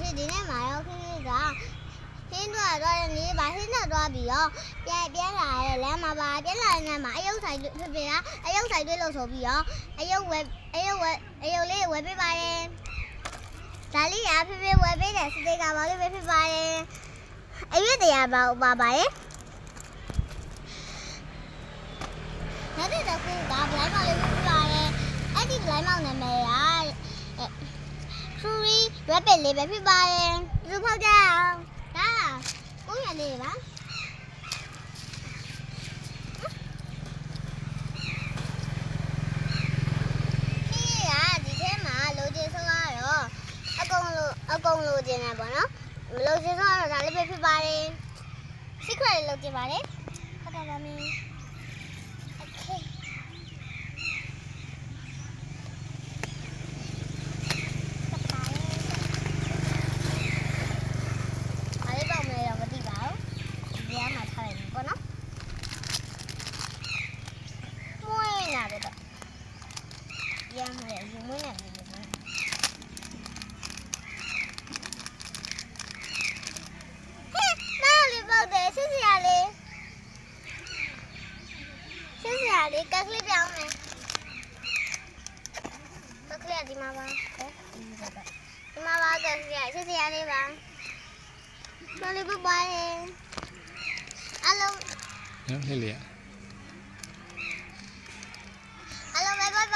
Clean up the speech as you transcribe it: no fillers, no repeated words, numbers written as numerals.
ရှင်ဒီနေ့မှာတော့ခင်ဗျာဟင်းတော့နေပါဟင်းတော့ပြီးတော့ပြန်လာရဲလမ်းမှာပါပြန်လာတဲ့မှာအယုတ်ဆိုင်ဖြစ်ဖြစ်လားအယုတ်ဆိုင်တွေ့လို့ဆိုပြီးတော့အယုတ်လေးဝယ်ပေးပါတယ်ဒါလေးရဖြစ်ဖြစ်ဝယ်ပေးတယ်စတေးကပါလို့ပဲဖြစ်ပါတယ်အရွက်တရားပါပါတယ်နောက်တစ်ခုကဘလိုင်းမောင်လေးဖြစ်ပါတယ်အဲ့ဒီဘလိုင်းမောင်နာမည်ကTree Rabbit လေးပဲဖြစ်ပါတယ်ဒီဖောက်ကြအောင်ဒါကိုရလေးပါဒီထဲမှာလိုချင်ဆုံးကတော့အကုန်လိုချင်တယ်ပေါ့နော်မလိုချင်ဆုံးကတော့ဒါလေးပဲဖြစ်ပါတယ် secret လေးလုပ်ကြည့်ပါတယ်ဟုတ်တယ်ပါမင်း okay Yang mana yang mana ni? Hei, mana lepas deh, sesiali, kakli biang ni, kakli ada mana? Di mana kakli? Sesiali bang, boleh berbaring. Halo. Ya, Lilia. Halo, bye bye.